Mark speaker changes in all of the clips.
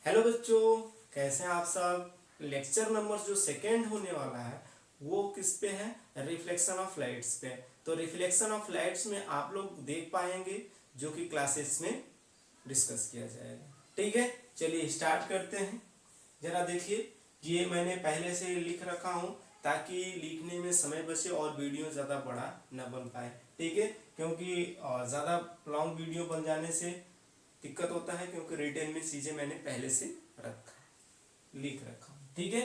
Speaker 1: Hello बच्चों, कैसे हैं आप सब। लेक्चर नंबर जो सेकेंड होने वाला है वो किस पे है, रिफ्लेक्शन ऑफ लाइट्स पे। तो रिफ्लेक्शन ऑफ लाइट्स में आप लोग देख पाएंगे जो कि क्लासेस में डिस्कस किया जाएगा। ठीक है, चलिए स्टार्ट करते हैं। जरा देखिए, ये मैंने पहले से लिख रखा हूँ ताकि लिखने में समय बचे और वीडियो ज़्यादा बड़ा न बन पाए। ठीक है, क्योंकि ज़्यादा लॉन्ग वीडियो बन जाने से दिक्कत होता है, क्योंकि रिटेन में चीजें मैंने पहले से लिख रखा हूं। ठीक है,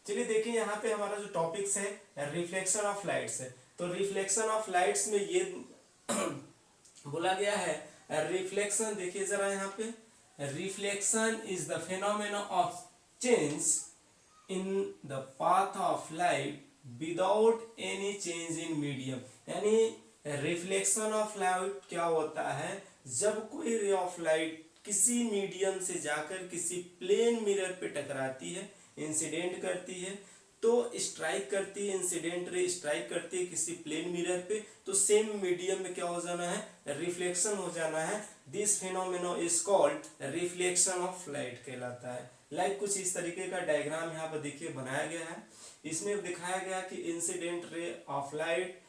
Speaker 1: चलिए देखिए यहाँ पे हमारा जो टॉपिक्स है रिफ्लेक्शन ऑफ लाइट्स है। तो रिफ्लेक्शन ऑफ लाइट्स में ये बोला गया है रिफ्लेक्शन, देखिए जरा यहाँ पे, reflection is the phenomena of change in the path of light without any change in medium. यानी रिफ्लेक्शन ऑफ लाइट क्या होता है, जब कोई रे ऑफ लाइट किसी मीडियम से जाकर किसी प्लेन मिरर पे टकराती है, इंसिडेंट करती है, तो स्ट्राइक करती है, इंसिडेंट रे स्ट्राइक करती है किसी प्लेन मिरर पे, तो सेम मीडियम में क्या हो जाना है, रिफ्लेक्शन हो जाना है। This phenomena is called reflection of light कहलाता है। लाइक कुछ इस तरीके का डायग्राम यहाँ पर देखिए बनाया गया है। इसमें दिखाया गया कि इंसिडेंट रे ऑफ लाइट,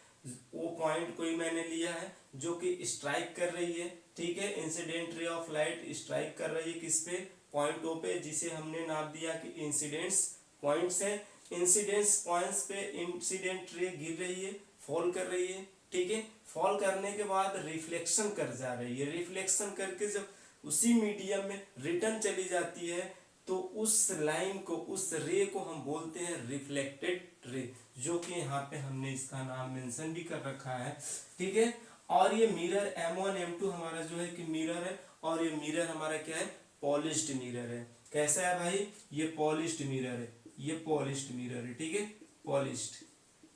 Speaker 1: वो पॉइंट कोई मैंने लिया है जो कि स्ट्राइक कर रही है। ठीक है, incident ray of light strike कर रही है किस पे, पॉइंट ओ पे, जिसे हमने नाम दिया कि इंसिडेंट्स पॉइंट्स है। इंसिडेंट्स पॉइंट्स पे इंसिडेंट रे गिर रही है, फॉल कर रही है। ठीक है, फॉल करने के बाद रिफ्लेक्शन कर जा रही है, रिफ्लेक्शन करके जब उसी मीडियम में रिटर्न चली जाती है तो उस लाइन को, उस रे को हम बोलते हैं रिफ्लेक्टेड रे, जो कि यहाँ पे हमने इसका नाम मेंशन भी कर रखा है। ठीक है, और ये मिरर M1 M2 हमारा जो है कि मिरर है, और ये मिरर हमारा क्या है, पॉलिश्ड मिरर है। कैसा है भाई, ये पॉलिश्ड मिरर है, ये पॉलिश्ड मिरर है। ठीक है, पॉलिश्ड,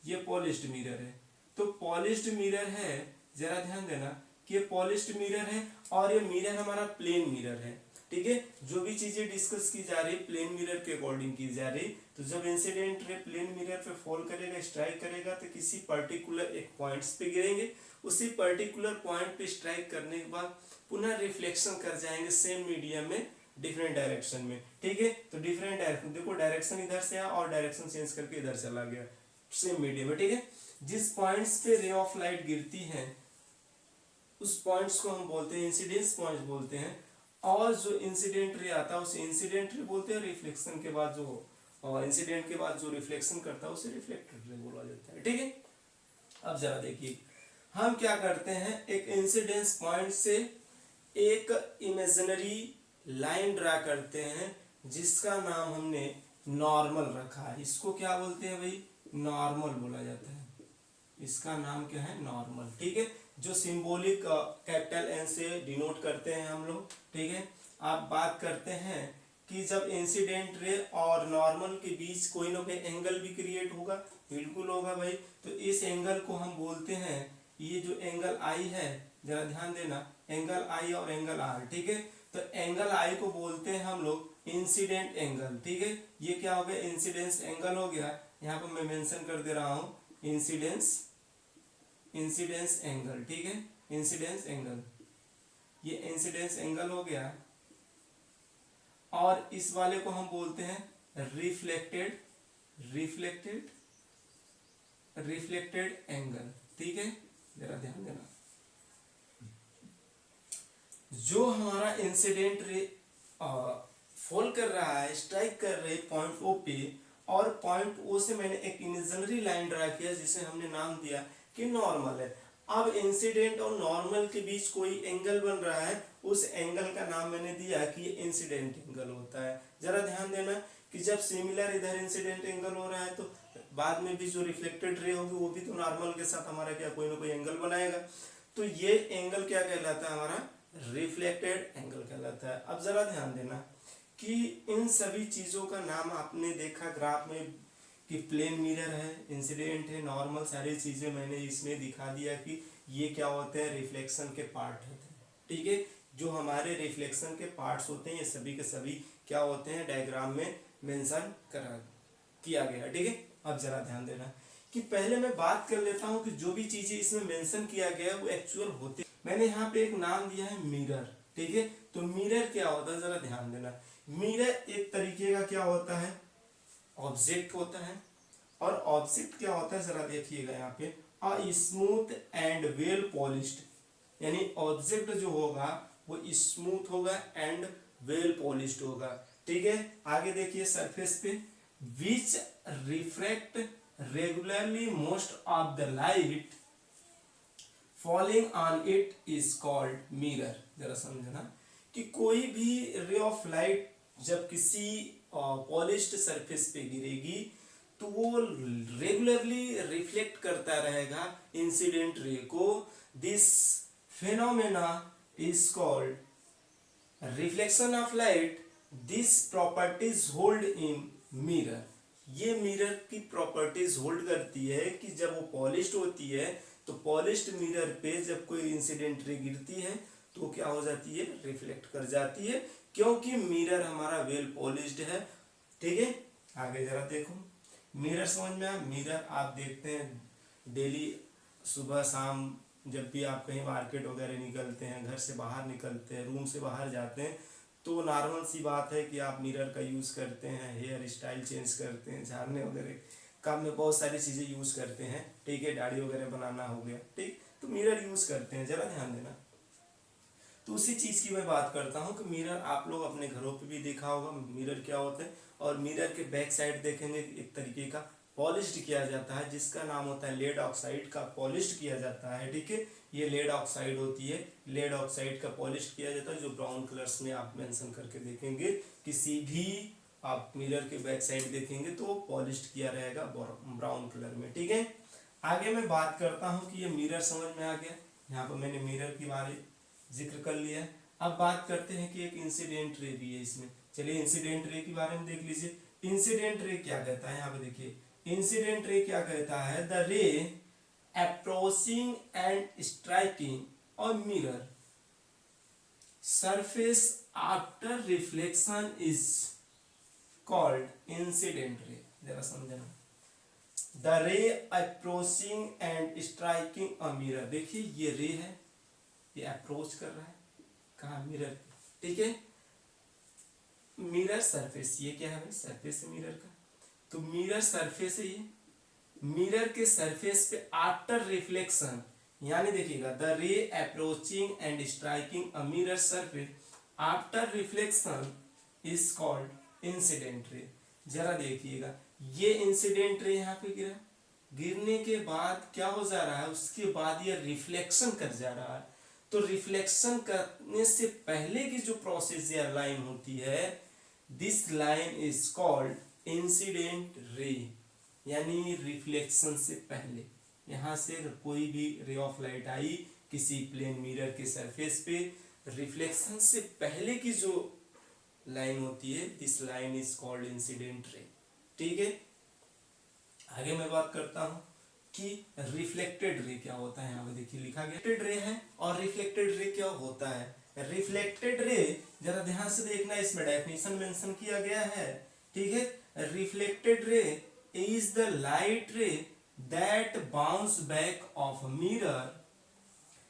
Speaker 1: ये पॉलिश्ड मिरर है। तो पॉलिश्ड मिरर है, जरा ध्यान देना कि ये पॉलिश्ड मिरर है और ये मिरर हमारा प्लेन मिरर है। ठीक है, जो भी चीजें डिस्कस की जा रही है प्लेन मिरर के अकॉर्डिंग की जा रही। तो जब इंसिडेंट रे प्लेन मिरर पे फॉल करेगा, स्ट्राइक करेगा, तो किसी पर्टिकुलर एक पॉइंट्स पे गिरेंगे, उसी पर्टिकुलर पॉइंट पे स्ट्राइक करने के बाद पुनः रिफ्लेक्शन कर जाएंगे सेम मीडियम में, डिफरेंट डायरेक्शन में। ठीक है, तो डिफरेंट डायरेक्शन, देखो डायरेक्शन इधर से आया और डायरेक्शन चेंज करके इधर चला गया सेम मीडियम में। ठीक है, जिस पॉइंट्स पे रे ऑफ लाइट गिरती है उस पॉइंट्स को हम बोलते हैं इंसिडेंस पॉइंट्स बोलते हैं, और जो इंसिडेंट रे आता है उसे इंसिडेंट रे बोलते हैं। रिफ्लेक्शन के बाद जो इंसिडेंट के बाद जो रिफ्लेक्शन करता है उसे रिफ्लेक्टेड रे बोला जाता है। ठीक है, अब जरा देखिए हम क्या करते हैं, एक इंसिडेंस पॉइंट से एक इमेजिनरी लाइन ड्रा करते हैं जिसका नाम हमने नॉर्मल रखा है। इसको क्या बोलते हैं भाई, नॉर्मल बोला जाता है। इसका नाम क्या है, नॉर्मल। ठीक है, जो सिंबॉलिक कैपिटल एन से डिनोट करते हैं हम लोग। ठीक है, आप बात करते हैं कि जब इंसिडेंट रे और नॉर्मल के बीच कोई ना कोई एंगल भी क्रिएट होगा, बिल्कुल होगा भाई। तो इस एंगल को हम बोलते हैं, ये जो एंगल आई है, जरा ध्यान देना, एंगल आई और एंगल आर। ठीक है, तो एंगल आई को बोलते हैं हम लोग इंसिडेंट एंगल। ठीक है, ये क्या हो गया, इंसिडेंस एंगल हो गया। यहाँ पर मैं मेंशन कर दे रहा हूं इंसिडेंस एंगल। ठीक है, इंसिडेंस एंगल, ये इंसिडेंस एंगल हो गया। और इस वाले को हम बोलते हैं रिफ्लेक्टेड एंगल। ठीक है, जरा ध्यान देना, जो हमारा इंसिडेंट रे फॉल कर रहा है, स्ट्राइक कर रहे पॉइंट ओ पे, और पॉइंट ओ से मैंने एक इमेजिनरी लाइन ड्रा किया जिसे हमने नाम दिया कि नॉर्मल है। अब इंसिडेंट और नॉर्मल के बीच कोई एंगल बन रहा है, उस एंगल का नाम मैंने दिया कि ये इंसिडेंट एंगल होता है। जरा ध्यान देना कि जब सिमिलर इधर इंसिडेंट एंगल हो रहा है तो बाद में भी जो रिफ्लेक्टेड रे होगी वो भी तो नॉर्मल के साथ हमारा क्या कोई ना कोई एंगल बनाएगा। तो ये एंगल क्या कहलाता है, हमारा रिफ्लेक्टेड एंगल कहलाता है। अब जरा ध्यान देना कि इन सभी चीजों का नाम आपने देखा ग्राफ में कि प्लेन मिरर है, इंसिडेंट है, नॉर्मल, सारी चीजें मैंने इसमें दिखा दिया कि ये क्या होते हैं, रिफ्लेक्शन के पार्ट होते हैं। ठीक है, जो हमारे रिफ्लेक्शन के पार्ट्स होते हैं ये सभी के सभी क्या होते हैं, डायग्राम में मेंशन किया गया। ठीक है, अब जरा ध्यान देना कि पहले मैं बात कर लेता हूं कि जो भी चीजें इसमें मेंशन किया गया है वो एक्चुअल होते। मैंने यहाँ पे एक नाम दिया है मिरर। ठीक है। तो मिरर क्या होता है, जरा ध्यान देना। मिरर एक तरीके का क्या होता है, ऑब्जेक्ट होता है। और ऑब्जेक्ट क्या होता है, जरा देखिएगा यहाँ पे, a smooth and well polished, यानी ऑब्जेक्ट जो होगा वो स्मूथ होगा एंड वेल पॉलिश्ड होगा, ठीक है। आगे देखिए सरफेस पे, which refract regularly most of the light falling on it is called mirror. जरा समझना कि कोई भी रे ऑफ लाइट जब किसी पॉलिश्ड सरफेस पे गिरेगी तो वो रेगुलरली रिफ्लेक्ट करता रहेगा इंसिडेंट रे को। This phenomena is called reflection of light. This properties hold in mirror. ये मिरर की प्रॉपर्टीज होल्ड करती है कि जब वो पॉलिश्ड होती है तो पॉलिश्ड मिरर पे जब कोई इंसिडेंट रे गिरती है तो क्या हो जाती है, रिफ्लेक्ट कर जाती है, क्योंकि मिरर हमारा वेल पॉलिश्ड है, ठीक है। आगे जरा देखो, मिरर समझ में आया। मिरर आप देखते हैं डेली सुबह शाम, जब भी आप कहीं मार्केट वगैरह निकलते हैं, घर से बाहर निकलते हैं, रूम से बाहर जाते हैं, तो नॉर्मल सी बात है कि आप मिरर का यूज़ करते हैं, हेयर स्टाइल चेंज करते हैं, झाड़ने वगैरह काम में बहुत सारी चीज़ें यूज़ करते हैं, ठीक है। दाढ़ी वगैरह बनाना हो गया, ठीक, तो मिरर यूज़ करते हैं, ज़रा ध्यान देना। तो उसी चीज़ की मैं बात करता हूँ कि मिरर आप लोग अपने घरों पे भी देखा होगा, मिरर क्या होता है। और मिरर के बैक साइड देखेंगे एक तरीके का पॉलिश्ड किया जाता है, जिसका नाम होता है लेड ऑक्साइड का पॉलिश्ड किया जाता है, ठीक है। ये लेड ऑक्साइड होती है, लेड ऑक्साइड का पॉलिश्ड किया जाता है, जो ब्राउन कलर्स में आप मेंशन करके देखेंगे। किसी भी आप मिरर के बैक साइड देखेंगे तो पॉलिश्ड किया रहेगा ब्राउन कलर में, ठीक है। आगे मैं बात करता हूँ कि ये मिरर समझ में आ गया, यहाँ पर मैंने मिरर के बारे जिक्र कर लिया है। अब बात करते हैं कि एक इंसिडेंट रे भी है इसमें। चलिए इंसिडेंट रे के बारे में देख लीजिए। इंसिडेंट रे क्या कहता है, यहाँ पे देखिए, इंसिडेंट रे क्या कहता है, द रे approaching and striking a mirror surface after reflection is called incident ray. जरा समझना, द रे approaching and striking a mirror, देखिए ये रे है, ये अप्रोच कर रहा है कहाँ, मिरर, ठीक है। मिरर सरफेस, ये क्या है भाई, सरफेस है मिरर का, तो मिरर सरफेस है ये। मिरर के सरफेस पे आफ्टर रिफ्लेक्शन, यानी देखिएगा, द रे approaching and striking a mirror surface after reflection is called incident ray. जरा देखिएगा, ये इंसिडेंट रे यहाँ पे गिरा, गिरने के बाद क्या हो जा रहा है, उसके बाद ये रिफ्लेक्शन कर जा रहा है। तो रिफ्लेक्शन करने से पहले की जो प्रोसेस या लाइन होती है, this line is called incident ray, यानी रिफ्लेक्शन से पहले यहाँ से कोई भी रे ऑफ लाइट आई किसी प्लेन मिरर के सरफेस पे, रिफ्लेक्शन से पहले की जो लाइन होती है, this line is called incident ray, ठीक है। आगे मैं बात करता हूं कि रिफ्लेक्टेड रे क्या होता है। यहाँ पे देखिए लिखा गया रिफ्लेक्टेड रे है, और रिफ्लेक्टेड रे क्या होता है। रिफ्लेक्टेड रे, जरा ध्यान से देखना, इसमें डेफिनेशन मेंशन किया गया है, ठीक है। Reflected ray is the light ray that bounce back off mirror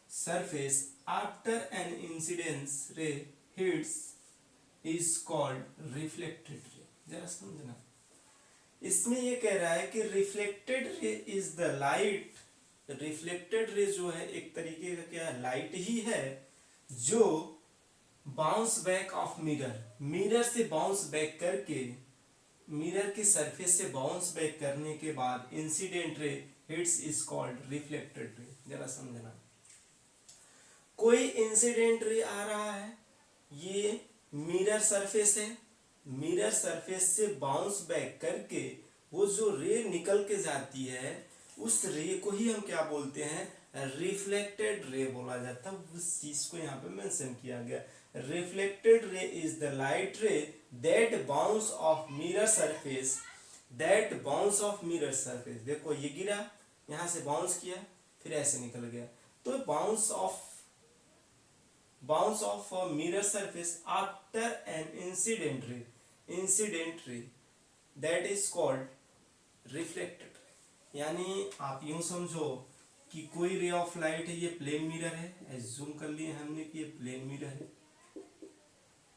Speaker 1: surface after an incidence ray hits is called reflected ray. जरा समझना, इसमें ये कह रहा है कि reflected ray is the light, reflected ray जो है एक तरीके का क्या है, लाइट ही है, जो bounce back off mirror, mirror से बाउंस बैक करके, मिरर के सरफेस से बाउंस बैक करने के बाद incident ray hits is called reflected ray. जरा समझना, कोई इंसिडेंट रे आ रहा है, ये मिरर सरफेस है, मिरर सरफेस से बाउंस बैक करके वो जो रे निकल के जाती है, उस रे को ही हम क्या बोलते हैं, रिफ्लेक्टेड रे बोला जाता है। उस चीज को यहाँ पे मेंशन किया गया, reflected ray is the light ray that bounce off mirror surface, that bounce off mirror surface. देखो ये गिरा, यहाँ से बाउंस किया, फिर ऐसे निकल गया, तो bounce off mirror surface after an incident ray that is called reflected रे। यानी आप यूं समझो कि कोई रे ऑफ लाइट है, ये प्लेन मिरर है, एज्यूम कर लिए हमने कि ये प्लेन मिरर है,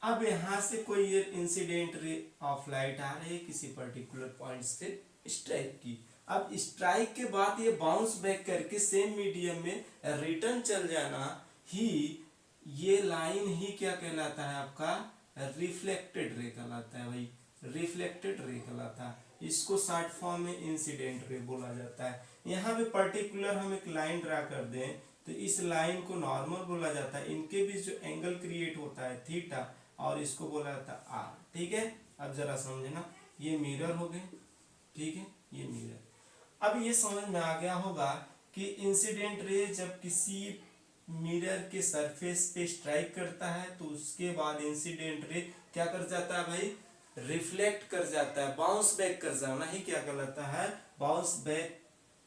Speaker 1: अब यहाँ से कोई ये इंसिडेंट रे ऑफ लाइट आ रही है किसी पर्टिकुलर पॉइंट से स्ट्राइक की। अब स्ट्राइक के बाद ये बाउंस बैक करके सेम मीडियम में रिटर्न चल जाना ही, ये लाइन ही क्या कहलाता है आपका, रिफ्लेक्टेड रे कहलाता है भाई, रिफ्लेक्टेड रे कहलाता है। इसको शॉर्ट फॉर्म में इंसिडेंट रे बोला जाता है। यहाँ पे पर्टिकुलर हम एक लाइन ड्रा कर दें तो इस लाइन को नॉर्मल बोला जाता है। इनके बीच जो एंगल क्रिएट होता है थीटा, और इसको बोला जाता है आर। ठीक है, अब जरा समझना, ये मिरर हो गए, ठीक है, ये मिरर। अब ये समझ में आ गया होगा कि इंसिडेंट रे जब किसी मिरर के सरफेस पे स्ट्राइक करता है तो उसके बाद इंसिडेंट रे क्या कर जाता है भाई, रिफ्लेक्ट कर जाता है, बाउंस बैक कर जाना ही क्या कहलाता है, बाउंस बैक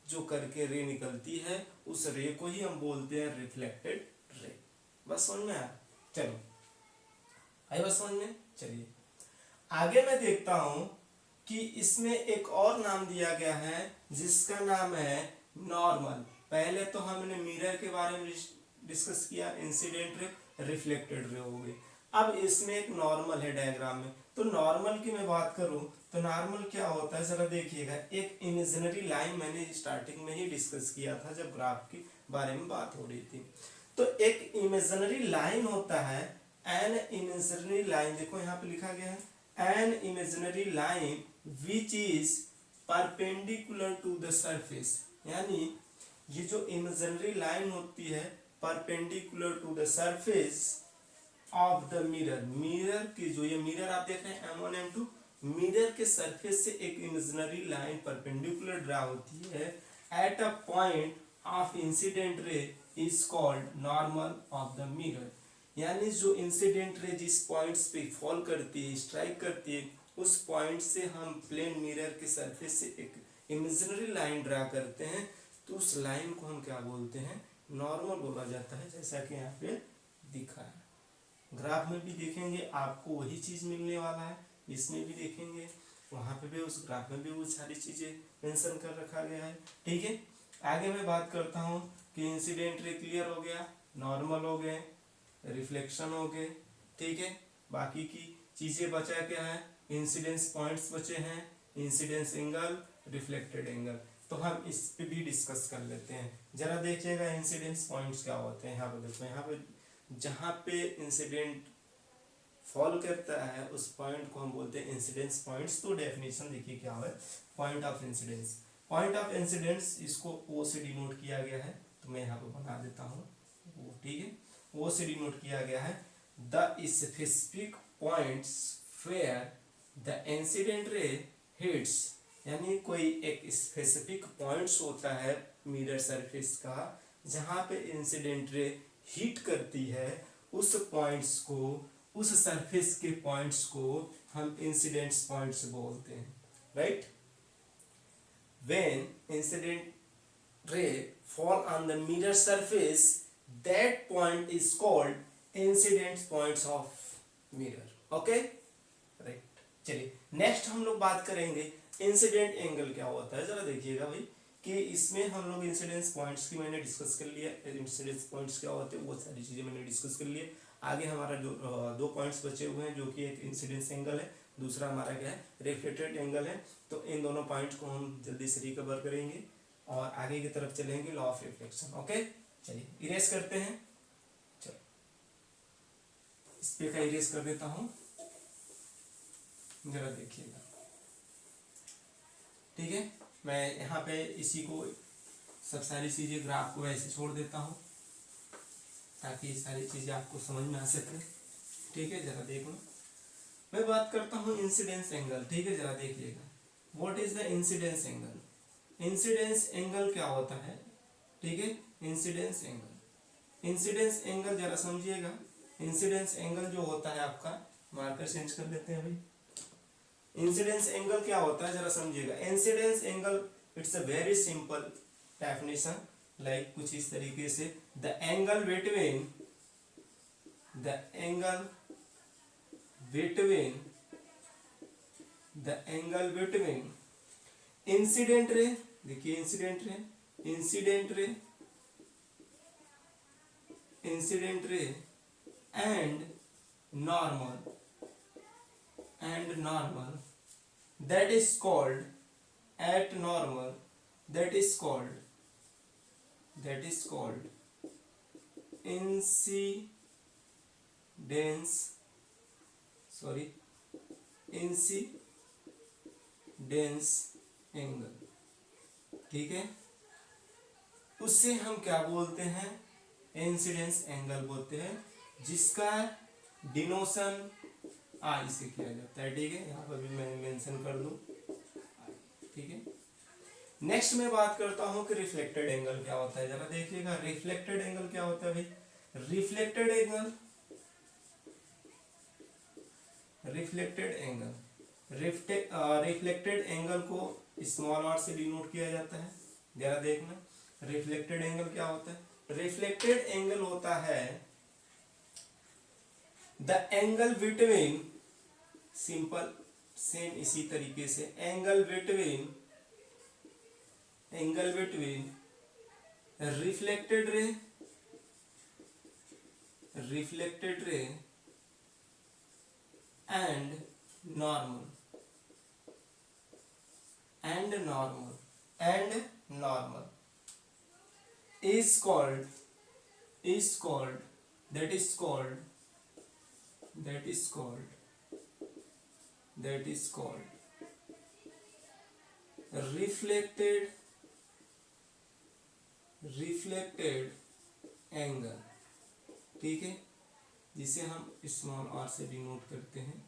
Speaker 1: जो करके रे निकलती है उस रे को ही हम बोलते हैं रिफ्लेक्टेड रे। बस समझ में आया? चलो आई बस समझ में। चलिए आगे मैं देखता हूं कि इसमें एक और नाम दिया गया है जिसका नाम है नॉर्मल। पहले तो हमने मिरर के बारे में डिस्कस किया, इंसिडेंट रे, रिफ्लेक्टेड रे हो गई। अब इसमें एक नॉर्मल है डायग्राम में। तो नॉर्मल की मैं बात करूं तो नॉर्मल क्या होता है जरा देखिएगा। एक इमेजिनरी लाइन मैंने स्टार्टिंग में ही डिस्कस किया था जब ग्राफ के बारे में बात हो रही थी। तो एक इमेजिनरी लाइन होता है, एन इमेजिनरी लाइन, देखो यहाँ पे लिखा गया है an imaginary line which is perpendicular to the surface. यानी ये जो इमेजिनरी लाइन होती है perpendicular to the surface of the mirror, mirror की जो ये मिरर आप देख रहे हैं M1 M2, मिरर के सरफेस से एक इमेजिनरी लाइन परपेंडिकुलर ड्रा होती है at a point of incident ray is called normal of the mirror. यानी जो इंसिडेंट रे जिस पॉइंट्स पे फॉल करती है, स्ट्राइक करती है, उस पॉइंट से हम प्लेन मिरर के सरफेस से एक इमेजिनरी लाइन ड्रा करते हैं तो उस लाइन को हम क्या बोलते हैं, नॉर्मल बोला जाता है। जैसा कि यहाँ पे दिखा है, ग्राफ में भी देखेंगे आपको वही चीज मिलने वाला है, इसमें भी देखेंगे, वहां पे भी उस ग्राफ में भी वो सारी चीजें मेंशन कर रखा गया है। ठीक है, आगे मैं बात करता हूँ कि इंसिडेंट रे क्लियर हो गया, नॉर्मल हो गए, रिफ्लेक्शन हो गए। ठीक है, बाकी की चीजें बचा क्या है, इंसिडेंस पॉइंट्स बचे हैं, इंसिडेंस एंगल, रिफ्लेक्टेड एंगल। तो हम इस पे भी डिस्कस कर लेते हैं। जरा देखिएगा इंसिडेंस पॉइंट्स क्या होते हैं। यहाँ पे देखो, यहाँ पे जहाँ पे इंसिडेंट फॉल करता है उस पॉइंट को हम बोलते हैं इंसिडेंस पॉइंट्स। तो डेफिनेशन देखिए क्या है, point of incidence. Point of incidence इसको ओ से डिनोट किया गया है, तो मैं यहाँ पे बना देता हूँ वो। ठीक है, ओ से डिनोट किया गया है the specific points where the incident ray hits. यानी कोई एक स्पेसिफिक पॉइंट्स होता है मिरर सरफेस का जहाँ पे इंसिडेंट रे हिट करती है, उस पॉइंट्स को, उस सरफेस के पॉइंट्स को हम इंसिडेंट्स पॉइंट्स बोलते हैं, right. When incident ray fall on the mirror surface that point is called incident points of mirror. Okay, right. चलिए नेक्स्ट हम लोग बात करेंगे इंसिडेंट एंगल क्या होता है। जरा देखिएगा भाई कि इसमें हम लोग इंसिडेंस पॉइंट्स की मैंने डिस्कस कर लिया, इंसिडेंस पॉइंट्स क्या होते हैं वो सारी चीजें मैंने डिस्कस कर लिया। आगे हमारा जो दो पॉइंट्स बचे हुए हैं, जो कि एक इंसिडेंस एंगल है, दूसरा हमारा क्या है, रिफ्लेक्टेड एंगल है। तो इन दोनों पॉइंट्स को हम जल्दी से रिकवर करेंगे और आगे की तरफ चलेंगे लॉ ऑफ रिफ्लेक्शन। ओके, चलिए इरेज करते हैं। चलो इस पे का इरेज कर देता हूं, जरा देखिएगा। ठीक है, मैं यहाँ पे इसी को सब सारी चीजें ग्राफ को ऐसे छोड़ देता हूँ ताकि ये सारी चीजें आपको समझ में आ सके। ठीक है, जरा देख लो। मैं बात करता हूँ इंसिडेंस एंगल। ठीक है, जरा देखिएगा what is the incidence angle. Incidence angle क्या होता है, ठीक है, इंसिडेंस एंगल, इंसिडेंस एंगल जरा समझिएगा। इंसिडेंस एंगल जो होता है आपका, मार्कर चेंज कर देते हैं भाई। इंसिडेंस एंगल क्या होता है जरा समझिएगा। Incidence angle it's a very simple definition, like कुछ इस तरीके से, the angle between, the angle between, the angle between incident ray, देखिए incident ray, incident ray, incident ray and normal and normal, that is called at normal, that is called incidence, sorry, incidence angle, ठीक है। उससे हम क्या बोलते हैं, incidence angle बोलते हैं, जिसका डिनोशन आई से किया जाता है, ठीक है। यहाँ पर भी मैं मेंशन कर दूं, ठीक है। नेक्स्ट मैं बात करता हूं कि रिफ्लेक्टेड एंगल क्या होता है। जरा देखिएगा रिफ्लेक्टेड एंगल क्या होता है भाई। रिफ्लेक्टेड एंगल, रिफ्लेक्टेड एंगल को स्मॉल आर से डिनोट किया जाता है। जरा देखना रिफ्लेक्टेड एंगल क्या होता है। रिफ्लेक्टेड एंगल होता है the angle between, simple same इसी तरीके से, angle between reflected ray and normal is called that is called reflected angle, ठीक है, जिसे हम स्मॉल आर से डिनोट करते हैं।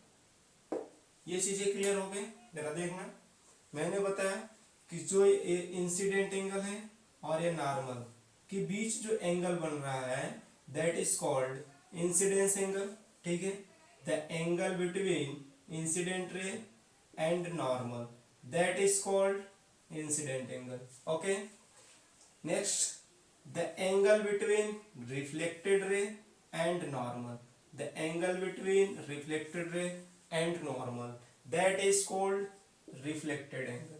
Speaker 1: ये चीजें क्लियर हो गई। जरा देखना मैंने बताया कि जो ये इंसिडेंट एंगल है और ये नॉर्मल के बीच जो एंगल बन रहा है that is called incidence angle, ठीक है। The angle between incident ray and normal that is called incident angle, okay. Next the angle between reflected ray and normal, the angle between reflected ray and normal that is called reflected angle,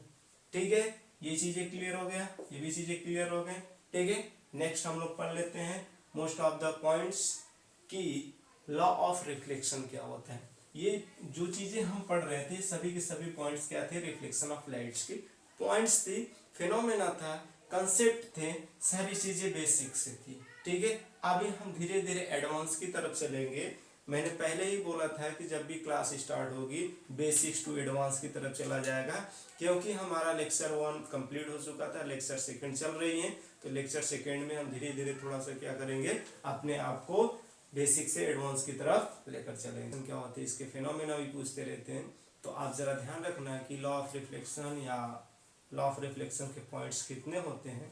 Speaker 1: ठीक है। ये चीजें clear हो गया, ये भी चीजें clear हो गए, ठीक है। नेक्स्ट हम लोग पढ़ लेते हैं मोस्ट ऑफ द पॉइंट्स की लॉ ऑफ रिफ्लेक्शन क्या होता है। ये जो चीजें हम पढ़ रहे थे सभी के सभी पॉइंट्स क्या थे, रिफ्लेक्शन ऑफ लाइट्स के पॉइंट्स थी, फिनोमेना था, कंसेप्ट थे, सारी चीजें बेसिक से थी, ठीक है। अभी हम धीरे धीरे एडवांस की तरफ चलेंगे। मैंने पहले ही बोला था कि जब भी क्लास स्टार्ट होगी बेसिक्स टू एडवांस की तरफ चला जाएगा, क्योंकि हमारा लेक्चर 1 कंप्लीट हो चुका था, लेक्चर 2 चल रही है, तो लेक्चर 2 में हम धीरे धीरे थोड़ा सा क्या करेंगे, अपने आप को बेसिक से एडवांस की तरफ लेकर चलेंगे। क्या होते हैं इसके फिनोमेना भी पूछते रहते हैं, तो आप जरा ध्यान रखना कि लॉ ऑफ रिफ्लेक्शन या लॉ ऑफ रिफ्लेक्शन के पॉइंट्स कितने होते हैं।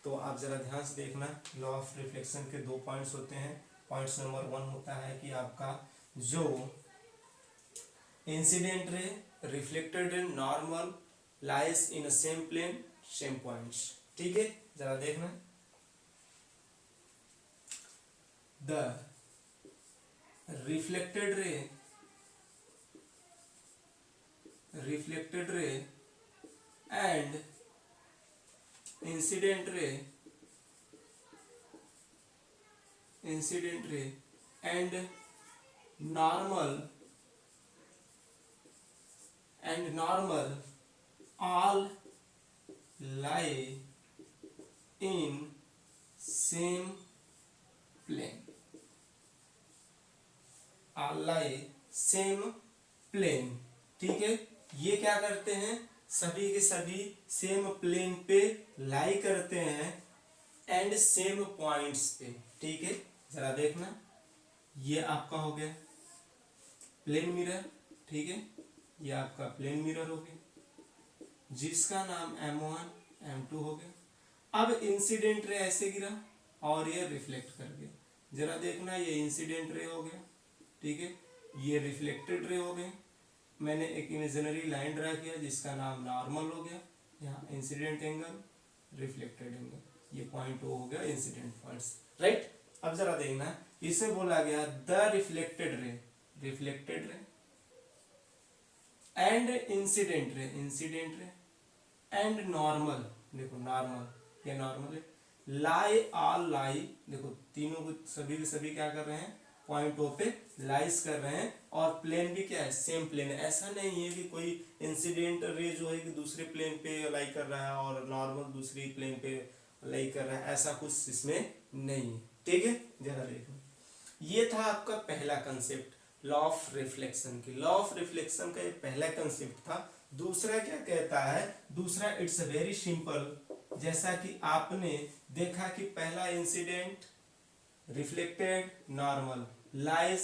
Speaker 1: तो आप जरा ध्यान से देखना, लॉ ऑफ रिफ्लेक्शन के 2 पॉइंट्स होते हैं। पॉइंट्स नंबर 1 होता है कि आपका जो incident ray, reflected ray, normal lies in same plane same points, ठीक है। जरा देखना the reflected ray and incident ray and normal all lie in same plane, all lie same plane, ठीक है। ये क्या करते हैं, सभी के सभी सेम प्लेन पे लाई करते हैं एंड सेम पॉइंट्स पे, ठीक है। जरा देखना ये आपका हो गया प्लेन मिरर, ठीक है, ये आपका प्लेन मिरर हो गया जिसका नाम M1 M2 हो गया। अब इंसिडेंट रे ऐसे गिरा और ये रिफ्लेक्ट कर गया, जरा देखना ये इंसिडेंट रे हो गया, ठीक है, ये रिफ्लेक्टेड रे हो गए। मैंने एक इमेजिनरी लाइन ड्रा किया जिसका नाम नॉर्मल हो गया, यहाँ इंसिडेंट एंगल, रिफ्लेक्टेड एंगल, ये पॉइंट हो गया इंसिडेंट पॉइंट्स, राइट। अब जरा देखना इसे बोला गया द रिफ्लेक्टेड रे and incident ray and normal, देखो नॉर्मल, ये नॉर्मल है, लाई ऑल लाई, देखो तीनों को सभी के सभी क्या कर रहे हैं, पॉइंट ओ पे लाइज कर रहे हैं, और प्लेन भी क्या है, सेम प्लेन है। ऐसा नहीं है कि कोई इंसिडेंट रे जो है कि दूसरे प्लेन पे लाई कर रहा है और नॉर्मल दूसरी प्लेन पे लाई कर रहा है, ऐसा कुछ इसमें नहीं है। ठीक है, जरा देखो, ये था आपका पहला कंसेप्ट लॉ ऑफ रिफ्लेक्शन की। लॉ ऑफ रिफ्लेक्शन का ये पहला कंसेप्ट था। दूसरा क्या कहता है, दूसरा इट्स वेरी सिंपल, जैसा कि आपने देखा कि पहला incident reflected normal lies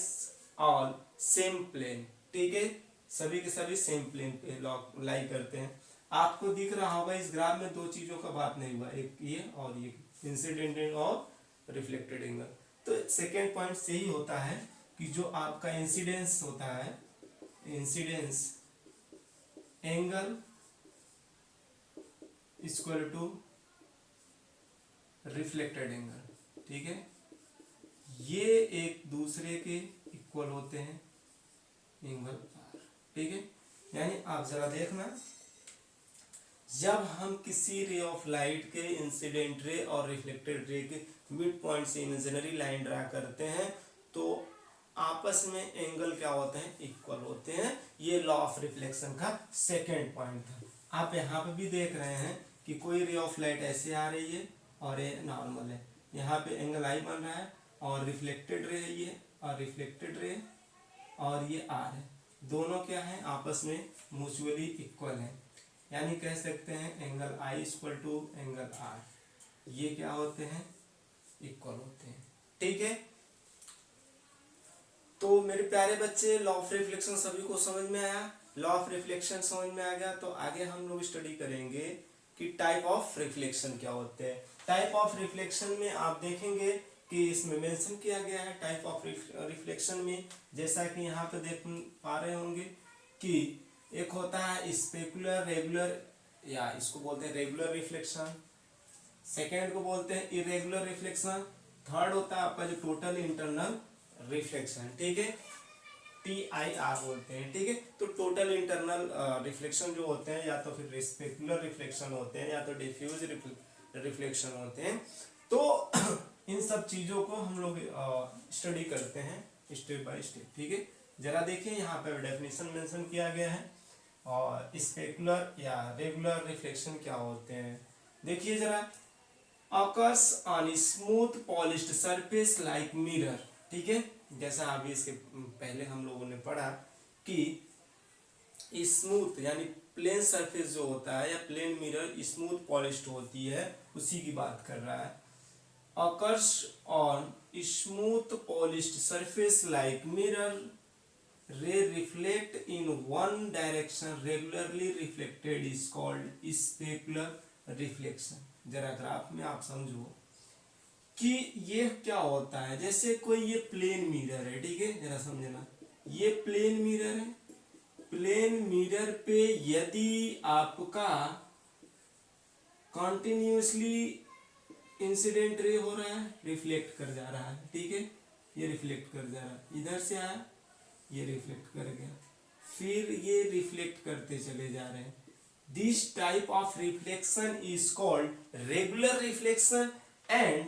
Speaker 1: all same plane. ठीक है, सभी के सभी सेम प्लेन पे लाई करते हैं। आपको दिख रहा होगा इस ग्राफ में दो चीजों का बात नहीं हुआ, एक ये और ये, इंसिडेंट और रिफ्लेक्टेड एंगल। तो सेकेंड पॉइंट यही होता है कि जो आपका इंसिडेंस होता है, incidence angle equal to reflected angle. ठीक है, ये एक दूसरे के इक्वल होते हैं, एंगल आर। ठीक है, यानी आप जरा देखना, जब हम किसी रे ऑफ लाइट के इंसिडेंट रे और रिफ्लेक्टेड रे के मिड पॉइंट से इमेजिनरी लाइन ड्रा करते हैं तो आपस में एंगल क्या होते हैं, इक्वल होते हैं। ये लॉ ऑफ रिफ्लेक्शन का सेकेंड पॉइंट था। आप यहाँ पे भी देख रहे हैं कि कोई रे ऑफ लाइट ऐसे आ रही है और ये नॉर्मल है, यहाँ पे एंगल आई बन रहा है, और रिफ्लेक्टेड रे है ये, और रिफ्लेक्टेड रे और ये आर है, दोनों क्या है, आपस में म्यूचुअली इक्वल है। यानी कह सकते हैं angle I equal to angle R, ये क्या होते हैं, इक्वल होते हैं। ठीक है, तो मेरे प्यारे बच्चे, लॉ ऑफ रिफ्लेक्शन सभी को समझ में आया। लॉ ऑफ रिफ्लेक्शन समझ में आ गया तो आगे हम लोग स्टडी करेंगे कि टाइप ऑफ रिफ्लेक्शन क्या होते हैं। टाइप ऑफ रिफ्लेक्शन में आप देखेंगे कि इसमें मेंशन किया गया है टाइप ऑफ रिफ्लेक्शन में, जैसा कि यहाँ पे देख पा रहे होंगे कि एक होता है स्पेकुलर रेगुलर, या इसको बोलते हैं रेगुलर रिफ्लेक्शन, सेकेंड को बोलते हैं इरेगुलर रिफ्लेक्शन, थर्ड होता है आपका जो टोटल इंटरनल रिफ्लेक्शन। ठीक है, TIR बोलते हैं। ठीक है, तो टोटल इंटरनल रिफ्लेक्शन जो होते हैं, या तो फिर स्पेकुलर रिफ्लेक्शन होते हैं, या तो डिफ्यूज रिफ्लेक्शन होते हैं। तो इन सब चीजों को हम लोग स्टडी करते हैं स्टेप बाय स्टेप। ठीक है, जरा देखिए यहाँ पे डेफिनेशन मेंशन किया गया है, और स्पेकुलर या रेगुलर रिफ्लेक्शन क्या होते हैं। देखिए जरा, occurs on smooth polished surface like mirror। ठीक है, जैसा अभी इसके पहले हम लोगों ने पढ़ा कि स्मूथ यानी प्लेन सरफेस जो होता है, या प्लेन मिरर स्मूथ पॉलिश्ड होती है, उसी की बात कर रहा है। occurs on smooth polished surface like mirror, ray reflect in one direction regularly reflected is called specular reflection। जरा ग्राफ में आप समझो कि ये क्या होता है। जैसे कोई ये प्लेन मिरर है, ठीक है, जरा समझना, ये प्लेन मिरर है, प्लेन मिरर पे यदि आपका कंटिन्यूअसली इंसिडेंट रे हो रहा है, रिफ्लेक्ट कर जा रहा है, ठीक है, ये रिफ्लेक्ट कर जा रहा है, इधर से आया, ये रिफ्लेक्ट कर गया, फिर ये रिफ्लेक्ट करते चले जा रहे हैं। This type of reflection is called regular reflection and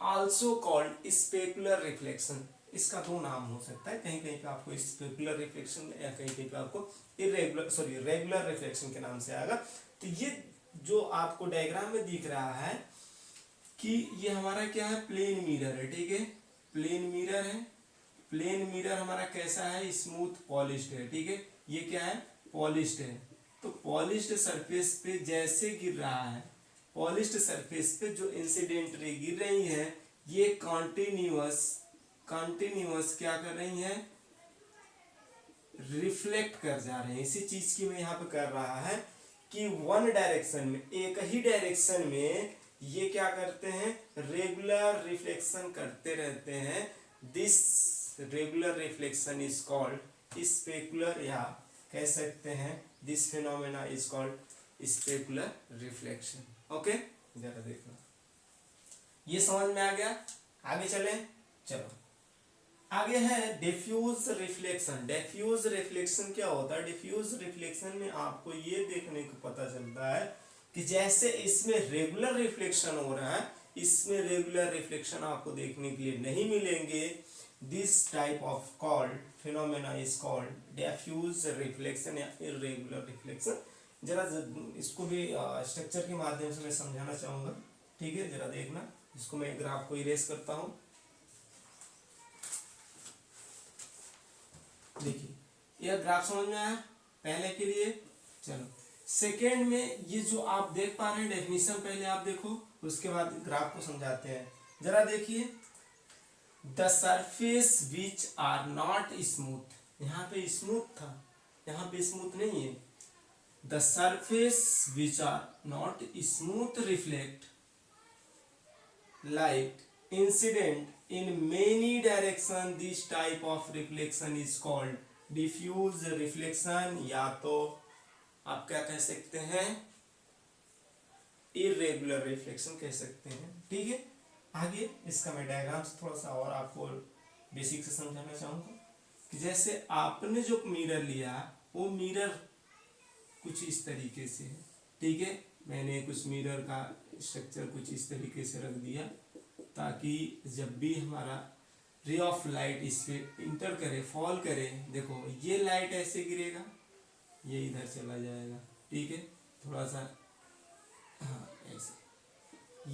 Speaker 1: also called specular reflection. इसका दो नाम हो सकता है, कहीं कहीं पे आपको स्पेकुलर रिफ्लेक्शन या कहीं कहीं पे आपको रेगुलर रिफ्लेक्शन के नाम से आएगा। तो ये जो आपको डायग्राम में दिख रहा है कि ये हमारा क्या है, प्लेन मिरर है, ठीक है, प्लेन मिरर है। प्लेन मिरर हमारा कैसा है, स्मूथ पॉलिश्ड है, ठीक है, ये क्या है, पॉलिश्ड है। तो पॉलिश्ड सरफेस पे जैसे गिर रहा है, पॉलिश्ड सरफेस पे जो इंसिडेंट रे गिर रही है, ये कंटिन्यूअस क्या कर रही है, रिफ्लेक्ट कर जा रहे हैं। इसी चीज की मैं यहाँ पे कर रहा है कि वन डायरेक्शन में, एक ही डायरेक्शन में ये क्या करते हैं, रेगुलर रिफ्लेक्शन करते रहते हैं। This regular reflection is called specular, या कह सकते हैं this phenomena is called specular reflection. Okay, जरा देखना, ये समझ में आ गया। आगे चले, चलो आगे है डिफ्यूज रिफ्लेक्शन। डिफ्यूज रिफ्लेक्शन क्या होता है, डिफ्यूज रिफ्लेक्शन में आपको ये देखने को पता चलता है कि जैसे इसमें रेगुलर रिफ्लेक्शन हो रहा है, इसमें रेगुलर रिफ्लेक्शन आपको देखने के लिए नहीं मिलेंगे। This type of called phenomena is called diffuse reflection या इरेगुलर रिफ्लेक्शन। जरा इसको भी स्ट्रक्चर के माध्यम से मैं समझाना चाहूंगा, ठीक है, जरा देखना। इसको मैं ग्राफ को इरेज करता हूं। देखिए यह ग्राफ समझ में आया पहले के लिए। चलो सेकेंड में ये जो आप देख पा रहे हैं डेफिनेशन पहले आप देखो, उसके बाद ग्राफ को समझाते हैं। जरा देखिए, the surface which are not smooth, यहाँ पे स्मूथ था, यहाँ पे स्मूथ नहीं है। The surface which are not smooth reflect light incident in many direction, this type of reflection is called diffuse reflection, या तो आप क्या कह सकते हैं, इरेगुलर रिफ्लेक्शन कह सकते हैं, ठीक है। आगे इसका मैं डायग्राम से थोड़ा सा और आपको बेसिक से समझाना चाहूंगा कि जैसे आपने जो मिरर लिया वो मिरर कुछ इस तरीके से है, ठीक है। मैंने कुछ मिरर का स्ट्रक्चर कुछ इस तरीके से रख दिया ताकि जब भी हमारा रे ऑफ लाइट इस पे इंटर करे, फॉल करे, देखो ये लाइट ऐसे गिरेगा, ये इधर चला जाएगा, ठीक है, थोड़ा सा, हाँ ऐसे,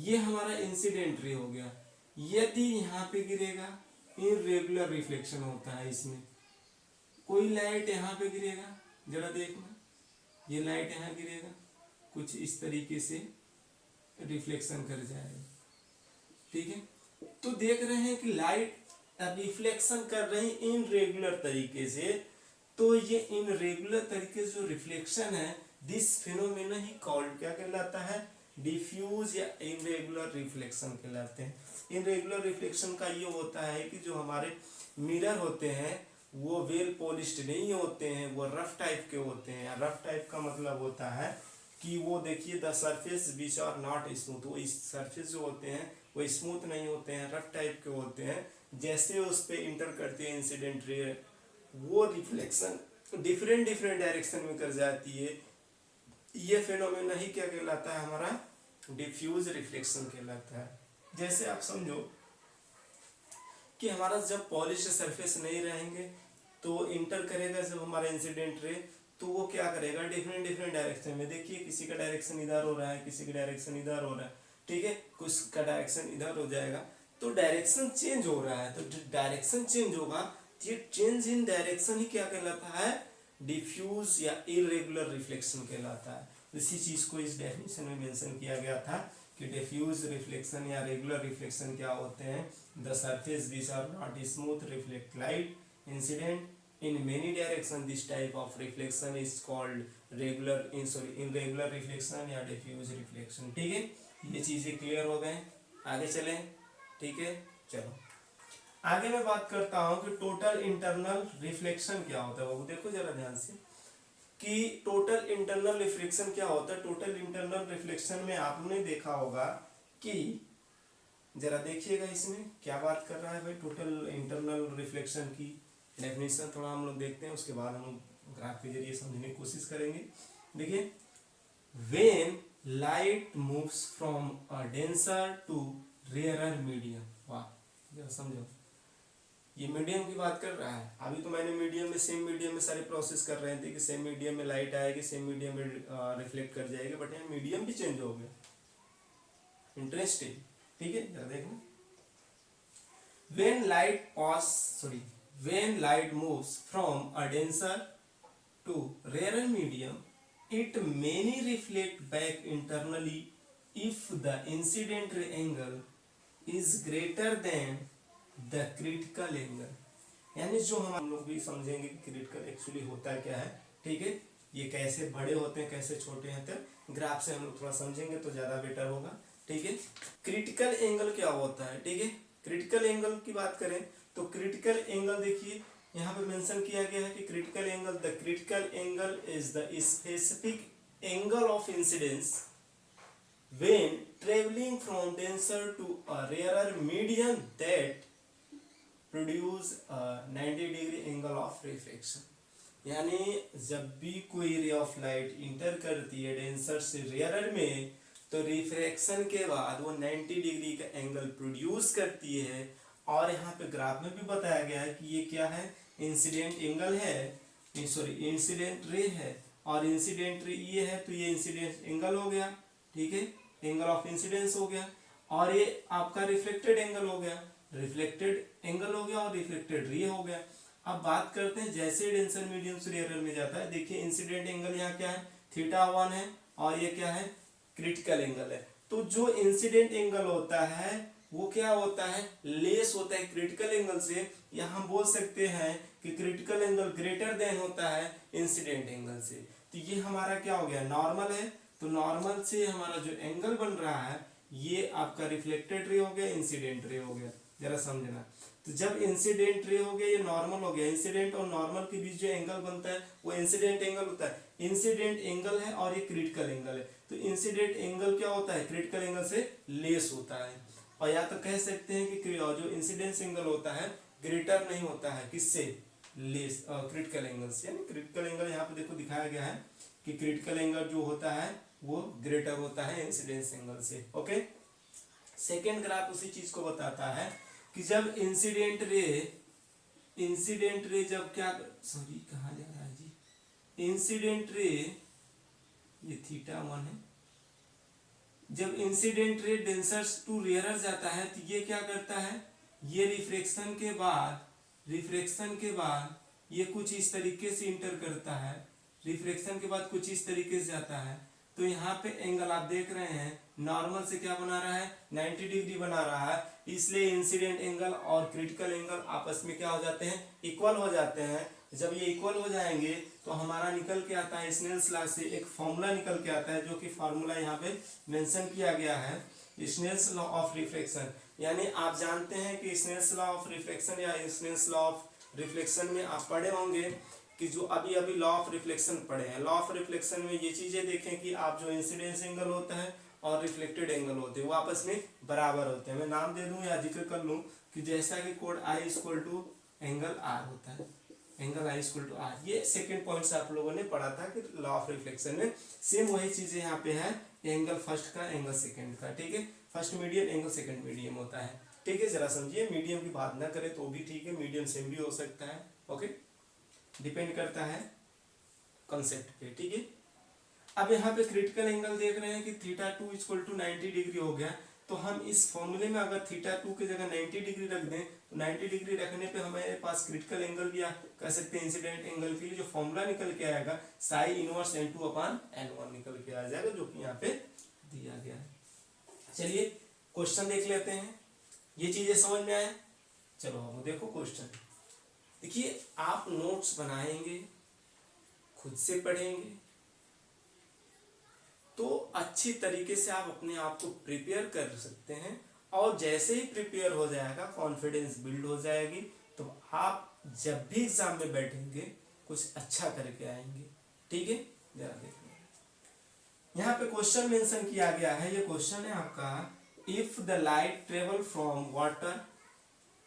Speaker 1: ये हमारा इंसिडेंट रे हो गया। यदि यहाँ पे गिरेगा, इरेगुलर रिफ्लेक्शन होता है इसमें। कोई लाइट यहाँ पे गिरेगा, जरा देखना, ये लाइट यहाँ गिरेगा, कुछ इस तरीके से रिफ्लेक्शन कर जाएगा, ठीक है। तो देख रहे हैं कि लाइट रिफ्लेक्शन कर रही इनरेगुलर तरीके से, तो ये इनरेगुलर तरीके से जो रिफ्लेक्शन है, दिस फिनोमेना ही कॉल्ड क्या कहलाता है, डिफ्यूज या इनरेगुलर रिफ्लेक्शन कहलाते हैं। इनरेगुलर रिफ्लेक्शन का ये होता है कि जो हमारे मिरर होते हैं वो वेल पॉलिश्ड नहीं होते हैं, वो रफ टाइप के होते हैं। रफ टाइप का मतलब होता है कि वो देखिए, the surface which are not smooth, वो इस सरफेस जो होते हैं वो स्मूथ नहीं होते हैं, रफ टाइप के होते हैं। जैसे उस पर इंटर करते हैं इंसिडेंट रे, वो रिफ्लेक्शन डिफरेंट डिफरेंट डायरेक्शन में कर जाती है। ये फिनोमेना ही क्या कहलाता है, हमारा डिफ्यूज रिफ्लेक्शन कहलाता है। जैसे आप समझो कि हमारा जब पॉलिश सरफेस नहीं रहेंगे तो इंटर करेगा जब हमारा इंसिडेंट रे, तो वो क्या करेगा, डिफरेंट डिफरेंट डायरेक्शन में, देखिए किसी का डायरेक्शन इधर हो रहा है, किसी का डायरेक्शन इधर हो रहा है, ठीक है, कुछ का डायरेक्शन इधर हो जाएगा, तो डायरेक्शन चेंज हो रहा है। तो डायरेक्शन चेंज होगा, ये चेंज इन डायरेक्शन ही क्या कहलाता है, डिफ्यूज या इरेगुलर रिफ्लेक्शन कहलाता है। इसी चीज को इस डेफिनेशन में मेंशन किया गया था कि डिफ्यूज रिफ्लेक्शन या रेगुलर रिफ्लेक्शन क्या होते हैं, the surface which are not smooth reflect light incident in many direction, this type of reflection is called irregular reflection या diffuse reflection, ठीक है। ये चीजें क्लियर हो गए, आगे चलें, ठीक है। चलो आगे मैं बात करता हूं कि टोटल इंटरनल रिफ्लेक्शन क्या होता है। वो देखो जरा ध्यान से कि टोटल इंटरनल रिफ्लेक्शन क्या होता है। टोटल इंटरनल रिफ्लेक्शन में आपने देखा होगा कि, जरा देखिएगा इसमें क्या बात कर रहा है भाई, टोटल इंटरनल रिफ्लेक्शन की डेफिनेशन थोड़ा हम लोग देखते हैं, उसके बाद हम ग्राफ के जरिए समझने की कोशिश करेंगे। देखिए, when light moves from a denser to rarer medium, वाह जरा समझो, ये मीडियम की बात कर रहा है। अभी तो मैंने मीडियम में, सेम मीडियम में सारे प्रोसेस कर रहे थे कि सेम मीडियम में लाइट आएगी, सेम मीडियम में रिफ्लेक्ट कर जाएगी, बट यहाँ मीडियम भी चेंज हो गया, इंटरेस्टिंग, ठीक है। जरा देखना, when light moves from a denser to rarer medium, it may reflect back internally if the incident ray angle is greater than the critical angle। यानी जो हम लोग भी समझेंगे कि क्रिटिकल एक्चुअली होता क्या है, ठीक है, ये कैसे बड़े होते हैं कैसे छोटे हैं, तो ग्राफ से हम लोग थोड़ा समझेंगे तो ज्यादा बेटर होगा, ठीक है। क्रिटिकल एंगल क्या होता है, ठीक है। क्रिटिकल एंगल की बात करें तो क्रिटिकल एंगल देखिए यहाँ पे मेंशन किया गया है कि critical angle, the critical angle is the specific angle of incidence when travelling from denser to a rarer medium that produce 90 degree angle of reflection. यानी जब भी कोई रे ऑफ लाइट इंटर करती है डेंसर से रेयरर में, तो refraction के बाद वो 90 डिग्री का एंगल प्रोड्यूस करती है, और यहाँ पे ग्राफ में भी बताया गया है कि ये क्या है, इंसिडेंट एंगल है, सॉरी इंसिडेंट रे है, और इंसिडेंट रे ये है, तो ये इंसिडेंट एंगल हो गया, ठीक है, एंगल ऑफ इंसिडेंस हो गया, और ये आपका रिफ्लेक्टेड एंगल हो गया, रिफ्लेक्टेड एंगल हो गया और रिफ्लेक्टेड रे हो गया। अब बात करते हैं जैसे डेंसर मीडियम से रेयर में जाता है, देखिए इंसिडेंट एंगल यहाँ क्या है, θ1 है, और ये क्या है, क्रिटिकल एंगल है। तो जो इंसिडेंट एंगल होता है वो क्या होता है, लेस होता है क्रिटिकल एंगल से, या हम बोल सकते हैं कि क्रिटिकल एंगल ग्रेटर देन होता है इंसिडेंट एंगल से। तो ये हमारा क्या हो गया, नॉर्मल है, तो नॉर्मल से हमारा जो एंगल बन रहा है ये आपका रिफ्लेक्टेड रे हो गया, इंसिडेंट रे हो गया, जरा समझना। तो जब इंसिडेंट रे हो गया, ये नॉर्मल हो गया, इंसिडेंट और नॉर्मल के बीच जो एंगल बनता है वो इंसिडेंट एंगल होता है, इंसिडेंट एंगल है और ये क्रिटिकल एंगल है। तो इंसिडेंट एंगल क्या होता है, क्रिटिकल एंगल से लेस होता है, और या तो कह सकते हैं कि जो इंसिडेंस एंगल होता है ग्रेटर नहीं होता है, किससे, लेस, क्रिटिकल एंगल से। यानी क्रिटिकल एंगल यहाँ पे देखो दिखाया गया है कि क्रिटिकल एंगल जो होता है वो ग्रेटर होता है इंसिडेंस एंगल से। ओके, सेकेंड ग्राफ उसी चीज को बताता है कि जब इंसिडेंट रे जब क्या, सॉरी कहाँ जा रहा है जी, इंसिडेंट रे ये θ1 है, जब incident ray denser to rarer जाता है तो ये क्या करता है, ये रिफ्रैक्शन के बाद ये कुछ इस तरीके से इंटर करता है, रिफ्रैक्शन के बाद कुछ इस तरीके से जाता है। तो यहाँ पे एंगल आप देख रहे हैं नॉर्मल से क्या बना रहा है, 90 डिग्री बना रहा है, इसलिए इंसिडेंट एंगल और क्रिटिकल एंगल आपस में क्या हो जाते हैं, इक्वल हो जाते हैं। जब ये इक्वल हो जाएंगे तो हमारा निकल के आता है स्नेल्स लॉ से एक फॉर्मूला निकल के आता है, जो कि फॉर्मूला यहाँ पे मेंशन किया गया है, स्नेल्स लॉ ऑफ रिफ्लेक्शन। यानी आप जानते हैं कि स्नेल्स लॉ ऑफ रिफ्लेक्शन या स्नेल्स लॉ ऑफ रिफ्लेक्शन में आप पढ़े होंगे कि जो अभी अभी लॉ ऑफ रिफ्लेक्शन पढ़े हैं, लॉ ऑफ रिफ्लेक्शन में ये चीजें देखें कि आप जो इंसिडेंस एंगल होता है और रिफ्लेक्टेड एंगल होते हैं वो आपस में बराबर होते हैं। मैं नाम दे दूं या जिक्र कर लूं कि जैसा कि कोड I equal to angle R होता है, angle I equal to R, ये सेकंड पॉइंट्स आप लोगों ने पढ़ा था कि लॉ ऑफ रिफ्लेक्शन में सेम वही चीजें यहाँ पे है, एंगल फर्स्ट का एंगल सेकंड का, ठीक है, first medium angle second medium होता है, ठीक है, जरा समझिए, मीडियम की बात ना करें तो भी ठीक है, मीडियम सेम भी हो सकता है, ओके, डिपेंड करता है कॉन्सेप्ट पे, ठीक है। अब यहाँ पे क्रिटिकल एंगल देख रहे हैं कि θ2 इक्वल टू 90 डिग्री हो गया, तो हम इस फॉर्मूले में अगर θ2 की जगह 90 डिग्री रख दें तो 90 डिग्री रखने पे हमारे पास क्रिटिकल एंगल भी कह सकते हैं इंसिडेंट एंगल के लिए जो फॉर्मूला निकल के आएगा साई इनवर्स n2 अपान n1 निकल के आ जाएगा, जो कि यहाँ पे दिया गया है। चलिए क्वेश्चन देख लेते हैं, ये चीजें समझ में आए, चलो हम देखो क्वेश्चन। देखिए आप नोट्स बनाएंगे, खुद से पढ़ेंगे तो अच्छी तरीके से आप अपने आप को प्रिपेयर कर सकते हैं, और जैसे ही प्रिपेयर हो जाएगा कॉन्फिडेंस बिल्ड हो जाएगी, तो आप जब भी एग्जाम में बैठेंगे कुछ अच्छा करके आएंगे, ठीक है। जरा देखिए यहाँ पे क्वेश्चन मेंशन किया गया है, ये क्वेश्चन है आपका, if the light travel from water,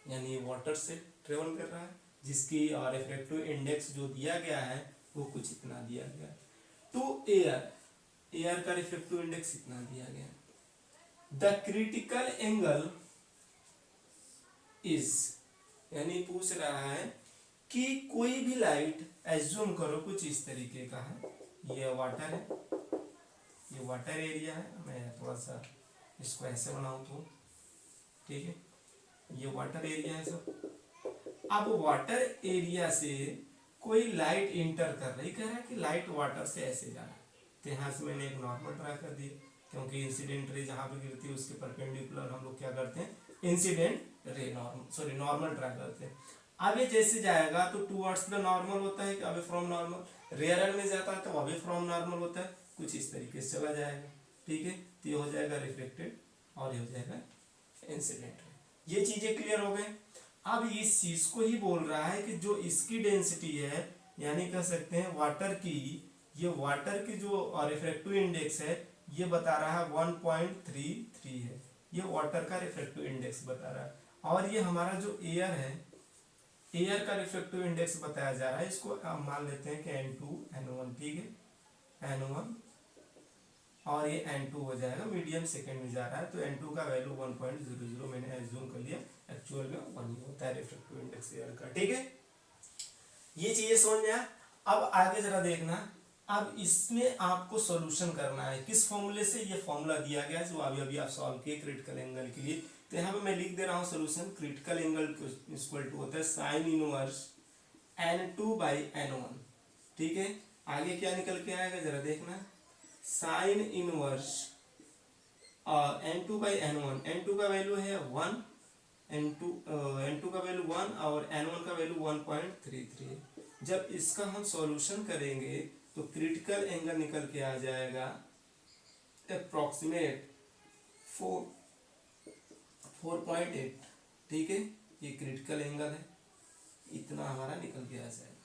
Speaker 1: यानी वाटर से ट्रेवल कर रहा है जिसकी रिफ्रैक्टिव इंडेक्स जो दिया गया है वो कुछ इतना दिया गया, टू एयर का रिफ्रैक्टिव इंडेक्स इतना दिया गया, द क्रिटिकल एंगल इज, यानी पूछ रहा है कि कोई भी लाइट, एज्यूम करो कुछ इस तरीके का है, ये वाटर है, ये वाटर एरिया है, मैं थोड़ा सा इसको ऐसे बनाऊं तो ठीक है, ये वाटर एरिया है सब। अब वाटर एरिया से कोई लाइट इंटर कर रही, कह रहा है कि लाइट वाटर से ऐसे जा रहा है, तो यहाँ से मैंने एक नॉर्मल ड्रा कर दिया, क्योंकि इंसिडेंट रे जहाँ पे गिरती है उसके परपेंडिकुलर हम लोग क्या करते हैं, इंसिडेंट रे नॉर्मल ड्रा करते हैं। अब ये जैसे जाएगा तो टूवर्ड्स द नॉर्मल होता है कि अवे फ्रॉम नॉर्मल, रेयर में जाता है तो अवे फ्रॉम नॉर्मल होता है, कुछ इस तरीके से चला जाएगा, ठीक है, तो ये हो जाएगा रिफ्लेक्टेड और ये हो जाएगा इंसिडेंट रे। ये चीजें क्लियर हो गए। अब इस चीज को ही बोल रहा है कि जो इसकी डेंसिटी है, यानी कह सकते हैं वाटर की, ये वाटर की जो रिफ्रैक्टिव इंडेक्स है ये बता रहा है 1.33 है, ये वाटर का रिफ्रैक्टिव इंडेक्स बता रहा है, और ये हमारा जो एयर है, एयर का रिफ्रैक्टिव इंडेक्स बताया जा रहा है, इसको आप मान लेते हैं कि N2 N1, ठीक है, N1 और ये N2 हो जाएगा, मीडियम सेकेंड में जा रहा है, तो N2 का वैल्यू 1.00 मैंने एज्यूम कर लिया, एक्चुअल में 1 ही होता है रिफ्रैक्टिव इंडेक्स एयर का। ठीक है, ये चीजें समझ में आया। अब आगे जरा देखना, अब इसमें आपको सॉल्यूशन करना है किस फॉर्मूले से, ये फॉर्मूला दिया गया है जो अभी अभी आप सॉल्व किए क्रिटिकल एंगल के लिए। तो यहाँ पे मैं लिख दे रहा हूँ solution, critical angle equal to होता है साइन इनवर्स N2/N1। ठीक है, आगे क्या निकल के आएगा जरा देखना, साइन इनवर्स N2/N1, N2 का वैल्यू है 1, N2 का वैल्यू 1 और N1 का वैल्यू 1.33। जब इसका हम सॉल्यूशन करेंगे तो क्रिटिकल एंगल निकल के आ जाएगा अप्रोक्सीमेट 4.8। ठीक है, ये क्रिटिकल एंगल है, इतना हमारा निकल के आ जाएगा।